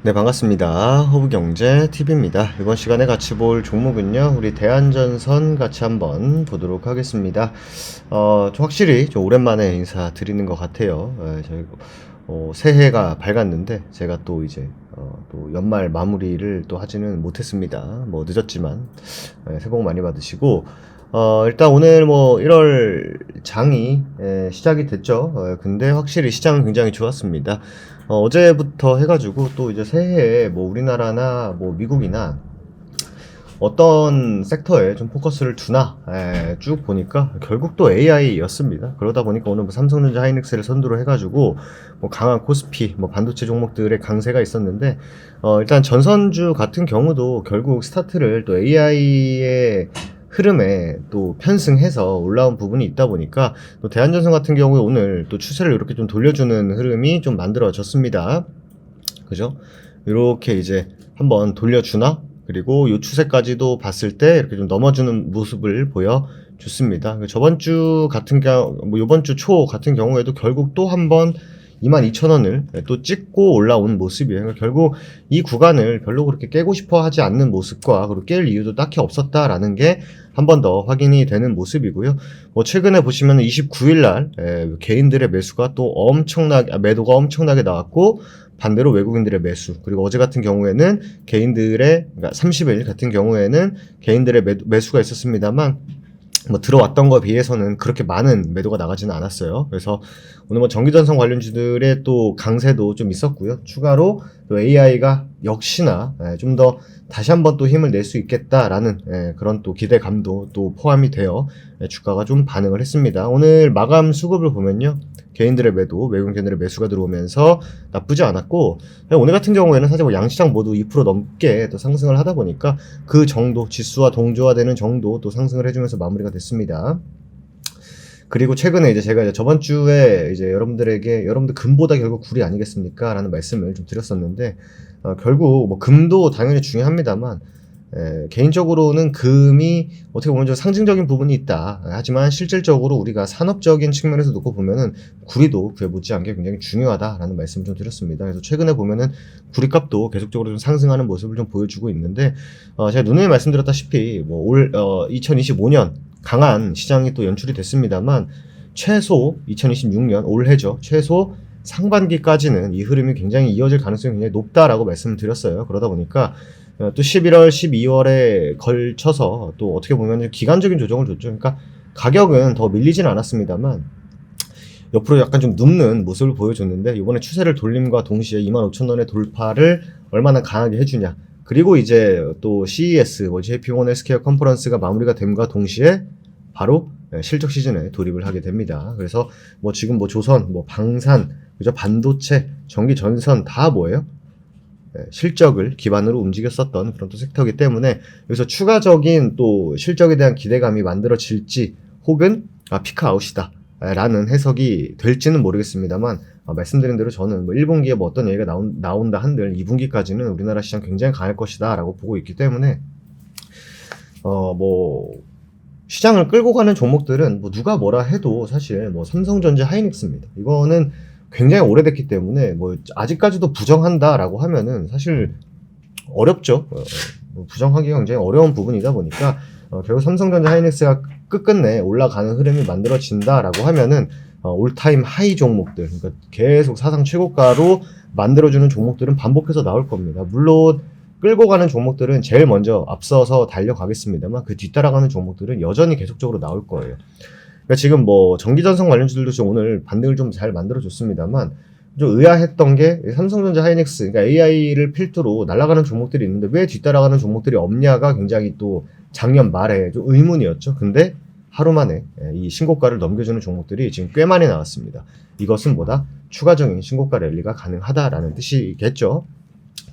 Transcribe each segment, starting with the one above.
네, 반갑습니다. 허브경제TV입니다. 이번 시간에 같이 볼 종목은요, 우리 대한전선 같이 한번 보도록 하겠습니다. 좀 확실히 좀 오랜만에 인사드리는 것 같아요. 저희, 새해가 밝았는데, 제가 또 이제, 또 연말 마무리를 또 하지는 못했습니다. 뭐 늦었지만, 새해 복 많이 받으시고, 일단 오늘 뭐 1월 장이 시작이 됐죠. 근데 확실히 시장은 굉장히 좋았습니다. 어제부터 해가지고 또 이제 새해에 뭐 우리나라나 뭐 미국이나 어떤 섹터에 좀 포커스를 두나 쭉 보니까 결국 또 AI였습니다. 그러다 보니까 오늘 뭐 삼성전자 하이닉스를 선두로 해가지고 뭐 강한 코스피, 뭐 반도체 종목들의 강세가 있었는데 일단 전선주 같은 경우도 결국 스타트를 또 AI의 흐름에 또 편승해서 올라온 부분이 있다 보니까 또 대한전선 같은 경우에 오늘 또 추세를 이렇게 좀 돌려주는 흐름이 좀 만들어졌습니다. 그죠? 이렇게 이제 한번 돌려주나? 그리고 요 추세까지도 봤을 때 이렇게 좀 넘어주는 모습을 보여줬습니다. 저번 주 같은 경우, 뭐 요번 주 초 같은 경우에도 결국 또 한번 22,000원을 또 찍고 올라온 모습이에요. 그러니까 결국 이 구간을 별로 그렇게 깨고 싶어 하지 않는 모습과 그리고 깰 이유도 딱히 없었다라는 게 한 번 더 확인이 되는 모습이고요. 뭐 최근에 보시면 29일 날 개인들의 매수가 또 엄청나게 매도가 엄청나게 나왔고 반대로 외국인들의 매수, 그리고 어제 같은 경우에는 개인들의, 그러니까 30일 같은 경우에는 개인들의 매수가 있었습니다만, 뭐 들어왔던 거에 비해서는 그렇게 많은 매도가 나가지는 않았어요. 그래서 오늘 뭐 전기전선 관련주들의 또 강세도 좀 있었고요. 추가로 또 AI가 역시나 좀 더 다시 한번 또 힘을 낼 수 있겠다라는 그런 또 기대감도 또 포함이 되어 주가가 좀 반응을 했습니다. 오늘 마감 수급을 보면요, 개인들의 매도, 외국인들의 매수가 들어오면서 나쁘지 않았고, 오늘 같은 경우에는 사실 뭐 양시장 모두 2% 넘게 또 상승을 하다 보니까 그 정도, 지수와 동조화되는 정도 또 상승을 해주면서 마무리가 됐습니다. 그리고 최근에 이제 제가 저번 주에 이제 여러분들 금보다 결국 굴이 아니겠습니까? 라는 말씀을 좀 드렸었는데, 결국 뭐 금도 당연히 중요합니다만, 개인적으로는 금이 어떻게 보면 좀 상징적인 부분이 있다. 하지만 실질적으로 우리가 산업적인 측면에서 놓고 보면은 구리도 그에 못지않게 굉장히 중요하다라는 말씀을 좀 드렸습니다. 그래서 최근에 보면은 구리값도 계속적으로 좀 상승하는 모습을 좀 보여주고 있는데, 제가 누누이 말씀드렸다시피 뭐 2025년 강한 시장이 또 연출이 됐습니다만, 최소 2026년 올해죠. 최소 상반기까지는 이 흐름이 굉장히 이어질 가능성이 굉장히 높다라고 말씀을 드렸어요. 그러다 보니까 또 11월, 12월에 걸쳐서 또 어떻게 보면 기간적인 조정을 줬죠. 그러니까 가격은 더 밀리진 않았습니다만 옆으로 약간 좀 눕는 모습을 보여줬는데, 이번에 추세를 돌림과 동시에 25,000원의 돌파를 얼마나 강하게 해주냐. 그리고 이제 또 CES, 뭐 JP1 헬스케어 컨퍼런스가 마무리가 됨과 동시에 바로 실적 시즌에 돌입을 하게 됩니다. 그래서 뭐 지금 뭐 조선, 뭐 방산, 그죠? 반도체, 전기 전선 다 뭐예요? 실적을 기반으로 움직였었던 그런 또 섹터이기 때문에 여기서 추가적인 또 실적에 대한 기대감이 만들어질지, 혹은 피크아웃이다 라는 해석이 될지는 모르겠습니다만, 말씀드린 대로 저는 뭐 1분기에 뭐 어떤 얘기가 나온다 한들 2분기까지는 우리나라 시장 굉장히 강할 것이다 라고 보고 있기 때문에 뭐 시장을 끌고 가는 종목들은 뭐 누가 뭐라 해도 사실 뭐 삼성전자 하이닉스입니다. 이거는 굉장히 오래됐기 때문에 뭐 아직까지도 부정한다라고 하면은 사실 어렵죠. 뭐 부정하기가 굉장히 어려운 부분이다 보니까 결국 삼성전자 하이닉스가 끝끝내 올라가는 흐름이 만들어진다라고 하면은 올타임 하이 종목들, 그러니까 계속 사상 최고가로 만들어주는 종목들은 반복해서 나올 겁니다. 물론 끌고 가는 종목들은 제일 먼저 앞서서 달려가겠습니다만, 그 뒤따라가는 종목들은 여전히 계속적으로 나올 거예요. 그러니까 지금 뭐 전기전선 관련주들도 지금 오늘 반등을 좀 잘 만들어줬습니다만, 좀 의아했던 게 삼성전자 하이닉스, 그러니까 AI를 필두로 날아가는 종목들이 있는데 왜 뒤따라가는 종목들이 없냐가 굉장히 또 작년 말에 좀 의문이었죠. 근데 하루 만에 이 신고가를 넘겨주는 종목들이 지금 꽤 많이 나왔습니다. 이것은 뭐다? 추가적인 신고가 랠리가 가능하다라는 뜻이겠죠.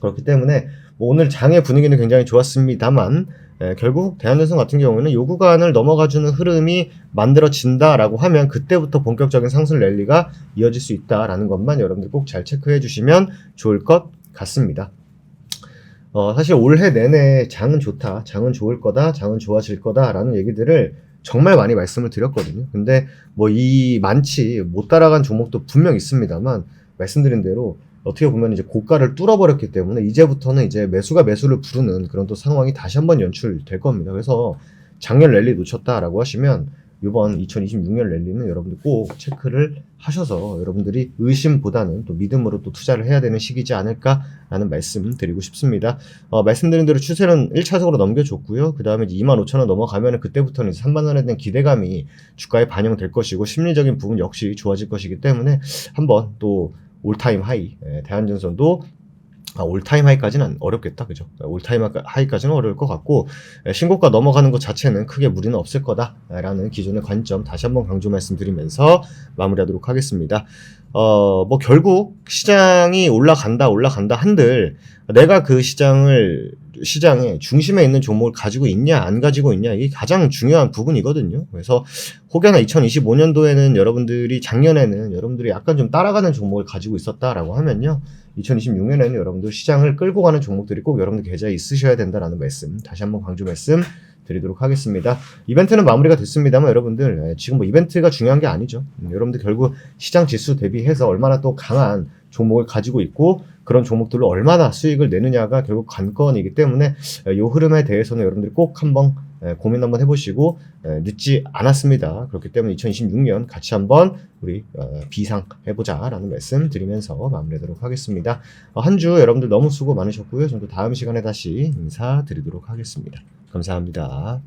그렇기 때문에 뭐 오늘 장의 분위기는 굉장히 좋았습니다만, 결국 대한전선 같은 경우는 이 구간을 넘어가주는 흐름이 만들어진다라고 하면 그때부터 본격적인 상승 랠리가 이어질 수 있다라는 것만 여러분들 꼭 잘 체크해 주시면 좋을 것 같습니다. 사실 올해 내내 장은 좋다, 장은 좋을 거다, 장은 좋아질 거다라는 얘기들을 정말 많이 말씀을 드렸거든요. 근데 뭐 이 많지 못 따라간 종목도 분명 있습니다만, 말씀드린 대로 어떻게 보면 이제 고가를 뚫어버렸기 때문에 이제부터는 이제 매수가 매수를 부르는 그런 또 상황이 다시 한번 연출될 겁니다. 그래서 작년 랠리 놓쳤다라고 하시면 이번 2026년 랠리는 여러분들 꼭 체크를 하셔서 여러분들이 의심보다는 또 믿음으로 또 투자를 해야 되는 시기지 않을까라는 말씀 드리고 싶습니다. 말씀드린 대로 추세는 1차적으로 넘겨줬고요. 그 다음에 25,000원 넘어가면 그때부터는 3만원에 대한 기대감이 주가에 반영될 것이고 심리적인 부분 역시 좋아질 것이기 때문에 한번 또 올타임 하이, 대한전선도 올타임 하이까지는 어렵겠다, 그죠? 올타임 하이까지는 어려울 것 같고, 신고가 넘어가는 것 자체는 크게 무리는 없을 거다라는 기존의 관점 다시 한번 강조 말씀드리면서 마무리하도록 하겠습니다. 뭐 결국 시장이 올라간다 한들 내가 그 시장의 중심에 있는 종목을 가지고 있냐 안 가지고 있냐 이게 가장 중요한 부분이거든요. 그래서 혹여나 2025년도에는 여러분들이 작년에는 여러분들이 약간 좀 따라가는 종목을 가지고 있었다라고 하면요. 2026년에는 여러분들 시장을 끌고 가는 종목들이 꼭 여러분들 계좌에 있으셔야 된다라는 말씀 다시 한번 강조 말씀 드리도록 하겠습니다. 이벤트는 마무리가 됐습니다만 여러분들 지금 뭐 이벤트가 중요한 게 아니죠. 여러분들 결국 시장 지수 대비해서 얼마나 또 강한 종목을 가지고 있고 그런 종목들로 얼마나 수익을 내느냐가 결국 관건이기 때문에 이 흐름에 대해서는 여러분들이 꼭 한번 고민 한번 해보시고 늦지 않았습니다. 그렇기 때문에 2026년 같이 한번 우리 비상 해보자라는 말씀 드리면서 마무리하도록 하겠습니다. 한 주 여러분들 너무 수고 많으셨고요. 저도 다음 시간에 다시 인사드리도록 하겠습니다. 감사합니다.